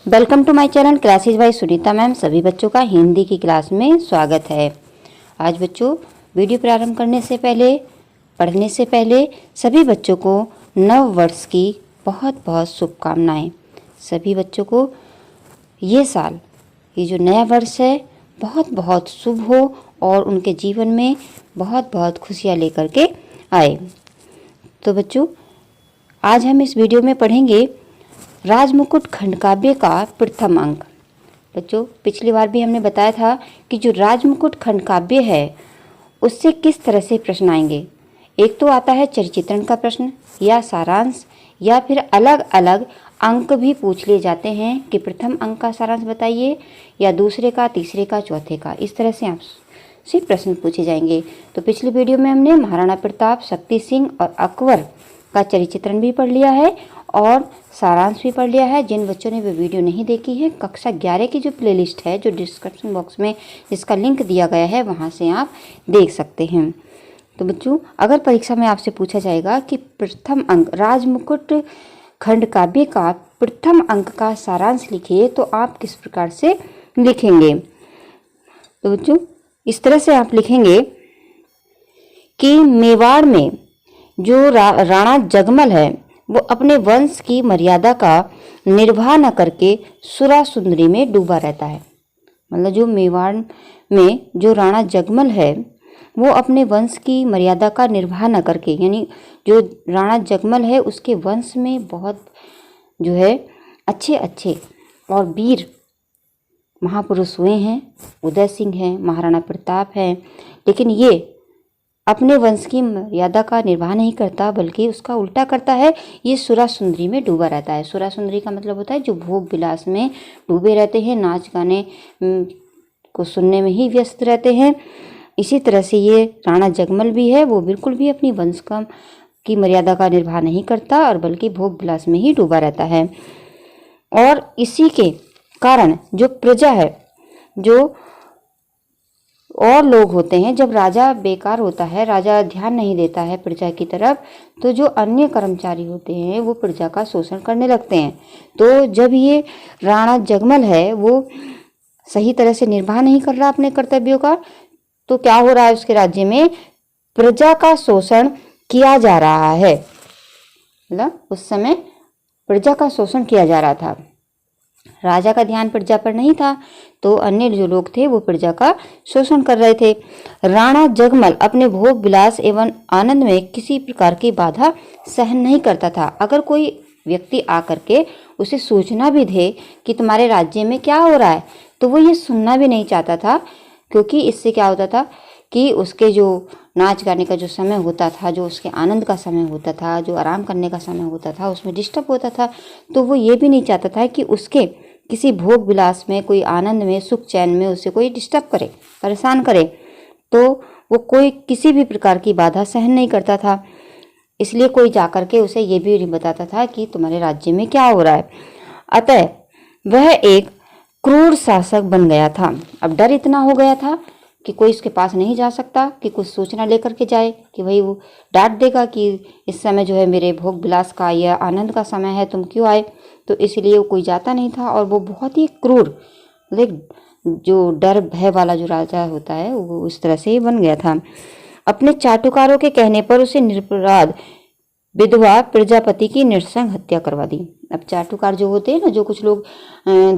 Welcome to my channel classes by Sunita ma'am. सभी बच्चों का हिंदी की क्लास में स्वागत है। आज बच्चों वीडियो प्रारंभ करने से पहले, पढ़ने से पहले सभी बच्चों को नव वर्ष की बहुत बहुत शुभकामनाएं। सभी बच्चों को ये साल, ये जो नया वर्ष है, बहुत बहुत शुभ हो और उनके जीवन में बहुत बहुत खुशियाँ लेकर के आए। तो बच्चों आज हम इस वीडियो में पढ़ेंगे राजमुकुट खंडकाव्य का प्रथम अंक। बच्चों पिछली बार भी हमने बताया था कि जो राजमुकुट खंडकाव्य है उससे किस तरह से प्रश्न आएंगे। एक तो आता है चरिचित्रण का प्रश्न या सारांश, या फिर अलग अलग अंक भी पूछ लिए जाते हैं कि प्रथम अंक का सारांश बताइए, या दूसरे का, तीसरे का, चौथे का। इस तरह से आपसे प्रश्न पूछे जाएंगे। तो पिछली वीडियो में हमने महाराणा प्रताप, शक्ति सिंह और अकबर का चरिचित्रण भी पढ़ लिया है और सारांश भी पढ़ लिया है। जिन बच्चों ने वो वीडियो नहीं देखी है, कक्षा 11 की जो प्लेलिस्ट है, जो डिस्क्रिप्शन बॉक्स में जिसका लिंक दिया गया है, वहाँ से आप देख सकते हैं। तो बच्चों अगर परीक्षा में आपसे पूछा जाएगा कि प्रथम अंक राजमुकुट खंडकाव्य का प्रथम अंक का सारांश लिखिए, तो आप किस प्रकार से लिखेंगे? तो बच्चों इस तरह से आप लिखेंगे कि मेवाड़ में जो राणा जगमल है वो अपने वंश की मर्यादा का निर्वाह न करके सुरासुंदरी में डूबा रहता है। मतलब जो मेवाड़ में जो राणा जगमल है वो अपने वंश की मर्यादा का निर्वाह न करके, यानी जो राणा जगमल है उसके वंश में बहुत जो है अच्छे अच्छे और वीर महापुरुष हुए हैं। उदय सिंह हैं, महाराणा प्रताप हैं, लेकिन ये अपने वंश की मर्यादा का निर्वाह नहीं करता, बल्कि उसका उल्टा करता है। ये सुरासुंदरी में डूबा रहता है। सुरासुंदरी का मतलब होता है जो भोग विलास में डूबे रहते हैं, नाच गाने को सुनने में ही व्यस्त रहते हैं। इसी तरह से ये राणा जगमल भी है, वो बिल्कुल भी अपनी वंश की मर्यादा का निर्वाह नहीं करता और बल्कि भोग विलास में ही डूबा रहता है। और इसी के कारण जो प्रजा है, जो और लोग होते हैं, जब राजा बेकार होता है, राजा ध्यान नहीं देता है प्रजा की तरफ, तो जो अन्य कर्मचारी होते हैं वो प्रजा का शोषण करने लगते हैं। तो जब ये राणा जगमल है वो सही तरह से निर्वाह नहीं कर रहा अपने कर्तव्यों का, तो क्या हो रहा है उसके राज्य में? प्रजा का शोषण किया जा रहा है। मतलब उस समय प्रजा का शोषण किया जा रहा था, राजा का ध्यान प्रजा पर नहीं था, तो अन्य जो लोग थे वो प्रजा का शोषण कर रहे थे। राणा जगमल अपने भोग विलास एवं आनंद में किसी प्रकार की बाधा सहन नहीं करता था। अगर कोई व्यक्ति आकर के उसे सूचना भी दे कि तुम्हारे राज्य में क्या हो रहा है, तो वो ये सुनना भी नहीं चाहता था, क्योंकि इससे क्या होता था कि उसके जो नाच गाने का जो समय होता था, जो उसके आनंद का समय होता था, जो आराम करने का समय होता था, उसमें डिस्टर्ब होता था। तो वो ये भी नहीं चाहता था कि उसके किसी भोग विलास में, कोई आनंद में, सुख चैन में उसे कोई डिस्टर्ब करे, परेशान करे। तो वो कोई किसी भी प्रकार की बाधा सहन नहीं करता था। इसलिए कोई जाकर के उसे ये भी नहीं बताता था कि तुम्हारे राज्य में क्या हो रहा है। अतः वह एक क्रूर शासक बन गया था। अब डर इतना हो गया था कि कोई इसके पास नहीं जा सकता कि कुछ सूचना लेकर के जाए कि भाई वो डांट देगा कि इस समय जो है मेरे भोग विलास का या आनंद का समय है, तुम क्यों आए। तो इसलिए वो कोई जाता नहीं था। और वो बहुत ही क्रूर, जो डर भय वाला जो राजा होता है वो इस तरह से ही बन गया था। अपने चाटुकारों के कहने पर उसे निरपराध विधवा प्रजापति की नृशंस हत्या करवा दी। अब चाटुकार जो होते हैं ना, जो कुछ लोग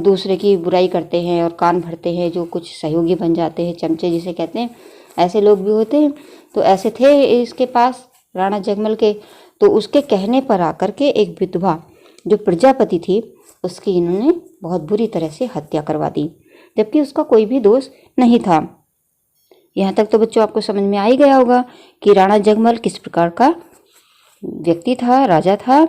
दूसरे की बुराई करते हैं और कान भरते हैं, जो कुछ सहयोगी बन जाते हैं, चमचे जिसे कहते हैं, ऐसे लोग भी होते हैं। तो ऐसे थे इसके पास राणा जगमल के। तो उसके कहने पर आकर के एक विधवा जो प्रजापति थी उसकी इन्होंने बहुत बुरी तरह से हत्या करवा दी, जबकि उसका कोई भी दोष नहीं था। यहाँ तक तो बच्चों आपको समझ में आ ही गया होगा कि राणा जगमल किस प्रकार का व्यक्ति था, राजा था।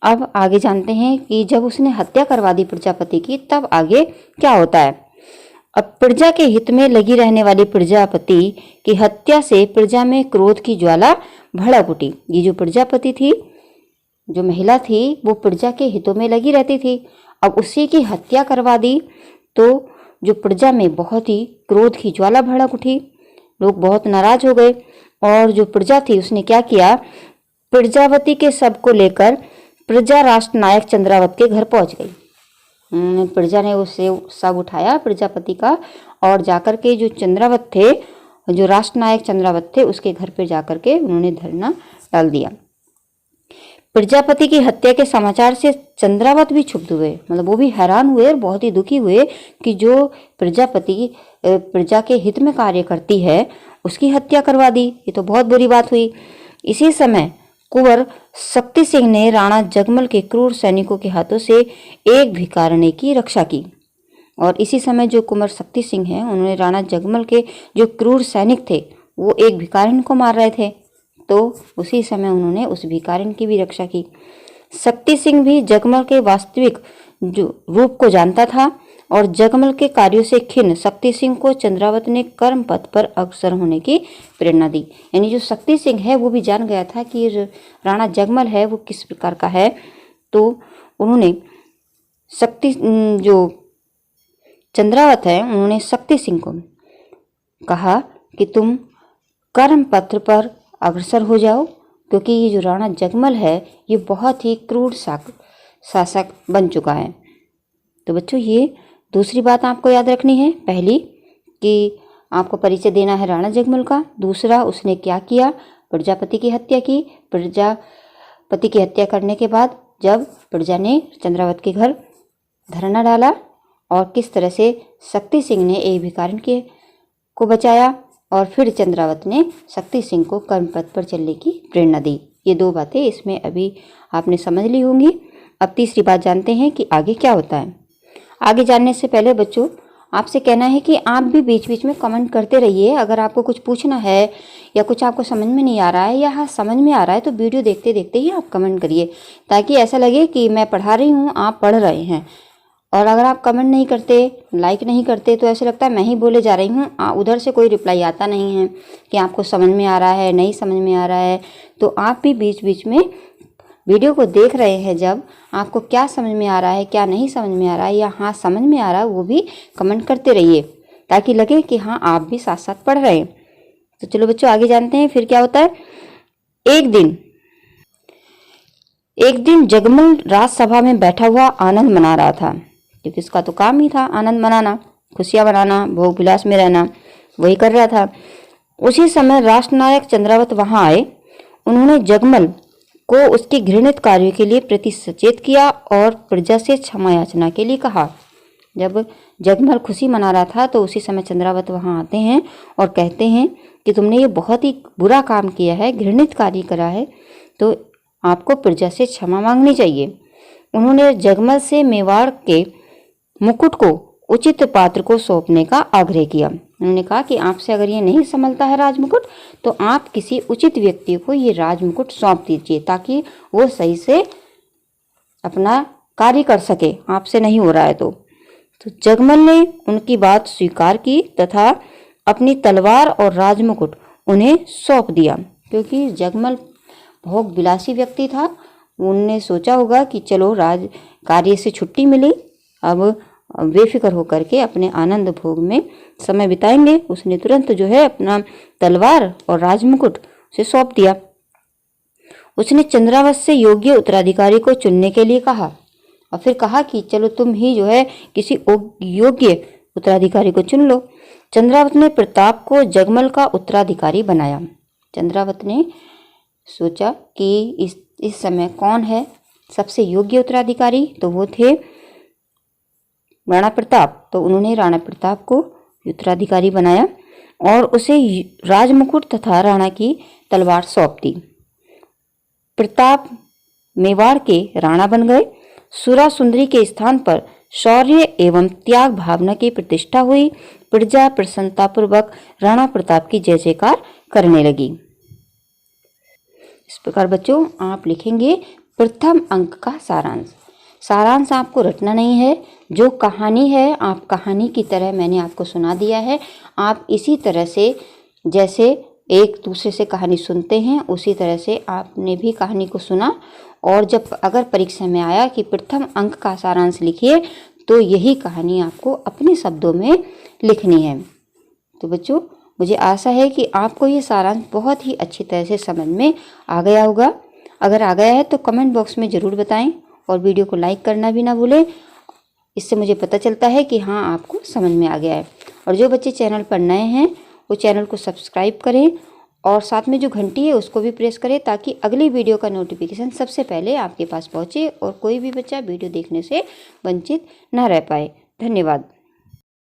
अब आगे जानते हैं कि जब उसने हत्या करवा दी प्रजापति की, तब आगे क्या होता है। अब प्रजा के हित में लगी रहने वाली प्रजापति की हत्या से प्रजा में क्रोध की ज्वाला भड़क उठी। ये जो प्रजापति थी, जो महिला थी, वो प्रजा के हितों में लगी रहती थी। अब उसी की हत्या करवा दी तो जो प्रजा में बहुत ही क्रोध की ज्वाला भड़क उठी, लोग बहुत नाराज हो गए। और जो प्रजा थी उसने क्या किया, प्रजावती के शव को लेकर प्रजा राष्ट्र नायक चंद्रावत के घर पहुंच गई। प्रजा ने उसे सब उठाया प्रजापति का, और जाकर के जो चंद्रावत थे, जो राष्ट्रनायक चंद्रावत थे, उसके घर पे जाकर के उन्होंने धरना डाल दिया। प्रजापति की हत्या के समाचार से चंद्रावत भी क्षुब्ध हुए, मतलब वो भी हैरान हुए और बहुत ही दुखी हुए कि जो प्रजापति प्रजा के हित में कार्य करती है उसकी हत्या करवा दी, ये तो बहुत बुरी बात हुई। इसी समय कुंवर शक्ति सिंह ने राणा जगमल के क्रूर सैनिकों के हाथों से एक भिखारिणी की रक्षा की, और इसी समय जो कुंवर शक्ति सिंह हैं उन्होंने राणा जगमल के जो क्रूर सैनिक थे वो एक भिखारिणी को मार रहे थे, तो उसी समय उन्होंने उस भिखारिणी की भी रक्षा की। शक्ति सिंह भी जगमल के वास्तविक जो रूप को जानता था, और जगमल के कार्यों से खिन्न शक्ति सिंह को चंद्रावत ने कर्म पथ पर अग्रसर होने की प्रेरणा दी। यानी जो शक्ति सिंह है वो भी जान गया था कि राणा जगमल है वो किस प्रकार का है, तो उन्होंने जो चंद्रावत है उन्होंने शक्ति सिंह को कहा कि तुम कर्म पत्र पर अग्रसर हो जाओ, क्योंकि ये जो राणा जगमल है ये बहुत ही क्रूर शासक बन चुका है। तो बच्चों ये दूसरी बात आपको याद रखनी है, पहली कि आपको परिचय देना है राणा जगमल का, दूसरा उसने क्या किया, प्रजापति की हत्या की। प्रजापति की हत्या करने के बाद जब प्रजा ने चंद्रावत के घर धरना डाला, और किस तरह से शक्ति सिंह ने एक भिखारिणी को बचाया, और फिर चंद्रावत ने शक्ति सिंह को कर्मपथ पर चलने की प्रेरणा दी। ये दो बातें इसमें अभी आपने समझ ली होंगी। अब तीसरी बात जानते हैं कि आगे क्या होता है। आगे जानने से पहले बच्चों आपसे कहना है कि आप भी बीच बीच में कमेंट करते रहिए। अगर आपको कुछ पूछना है या कुछ आपको समझ में नहीं आ रहा है या हाँ समझ में आ रहा है तो वीडियो देखते देखते ही आप कमेंट करिए, ताकि ऐसा लगे कि मैं पढ़ा रही हूँ, आप पढ़ रहे हैं। और अगर आप कमेंट नहीं करते, लाइक नहीं करते, तो ऐसा लगता है मैं ही बोले जा रही हूँ, उधर से कोई रिप्लाई आता नहीं है कि आपको समझ में आ रहा है, नहीं समझ में आ रहा है। तो आप भी बीच बीच में वीडियो को देख रहे हैं, जब आपको क्या समझ में आ रहा है, क्या नहीं समझ में आ रहा है, या हाँ समझ में आ रहा है, वो भी कमेंट करते रहिए, ताकि लगे कि हाँ आप भी साथ साथ पढ़ रहे हैं। तो चलो बच्चों आगे जानते हैं फिर क्या होता है। एक दिन जगमल राजसभा में बैठा हुआ आनंद मना रहा था, क्योंकि इसका तो काम ही था आनंद मनाना, खुशियां मनाना, भोग विलास में रहना, वही कर रहा था। उसी समय राष्ट्रनायक चंद्रावत वहां आए। उन्होंने जगमल को उसके घृणित कार्यों के लिए प्रति सचेत किया और प्रजा से क्षमा याचना के लिए कहा। जब जगमल खुशी मना रहा था तो उसी समय चंद्रावत वहां आते हैं और कहते हैं कि तुमने ये बहुत ही बुरा काम किया है, घृणित कार्य करा है, तो आपको प्रजा से क्षमा मांगनी चाहिए। उन्होंने जगमल से मेवाड़ के मुकुट को उचित पात्र को सौंपने का आग्रह किया। उन्होंने कहा कि आपसे अगर ये नहीं संभलता है राजमुकुट, तो आप किसी उचित व्यक्ति को ये राजमुकुट सौंप दीजिए, ताकि वो सही से अपना कार्य कर सके, आपसे नहीं हो रहा है तो जगमल ने उनकी बात स्वीकार की तथा अपनी तलवार और राजमुकुट उन्हें सौंप दिया। क्योंकि जगमल भोग विलासी व्यक्ति था, उनने सोचा होगा कि चलो राज कार्य से छुट्टी मिली, अब बेफिक्र होकर के अपने आनंद भोग में समय बिताएंगे। उसने तुरंत जो है अपना तलवार और राजमुकुट उसे सौंप दिया। उसने चंद्रावत से योग्य उत्तराधिकारी को चुनने के लिए कहा, और फिर कहा कि चलो तुम ही जो है किसी योग्य उत्तराधिकारी को चुन लो। चंद्रावत ने प्रताप को जगमल का उत्तराधिकारी बनाया। चंद्रावत ने सोचा कि इस समय कौन है सबसे योग्य उत्तराधिकारी, तो वो थे राणा प्रताप। तो उन्होंने राणा प्रताप को उत्तराधिकारी बनाया और उसे राजमुकुट तथा राणा की तलवार सौंप दी। प्रताप मेवाड़ के राणा बन गए। सुरा सुंदरी के स्थान पर शौर्य एवं त्याग भावना की प्रतिष्ठा हुई। प्रजा प्रसन्नतापूर्वक राणा प्रताप की जय जयकार करने लगी। इस प्रकार बच्चों आप लिखेंगे प्रथम अंक का सारांश। सारांश आपको रटना नहीं है, जो कहानी है आप कहानी की तरह मैंने आपको सुना दिया है। आप इसी तरह से जैसे एक दूसरे से कहानी सुनते हैं उसी तरह से आपने भी कहानी को सुना, और जब अगर परीक्षा में आया कि प्रथम अंक का सारांश लिखिए, तो यही कहानी आपको अपने शब्दों में लिखनी है। तो बच्चों मुझे आशा है कि आपको ये सारांश बहुत ही अच्छी तरह से समझ में आ गया होगा। अगर आ गया है तो कमेंट बॉक्स में ज़रूर बताएं, और वीडियो को लाइक करना भी ना भूलें। इससे मुझे पता चलता है कि हाँ आपको समझ में आ गया है। और जो बच्चे चैनल पर नए हैं वो चैनल को सब्सक्राइब करें और साथ में जो घंटी है उसको भी प्रेस करें ताकि अगली वीडियो का नोटिफिकेशन सबसे पहले आपके पास पहुँचे और कोई भी बच्चा वीडियो देखने से वंचित न रह पाए। धन्यवाद।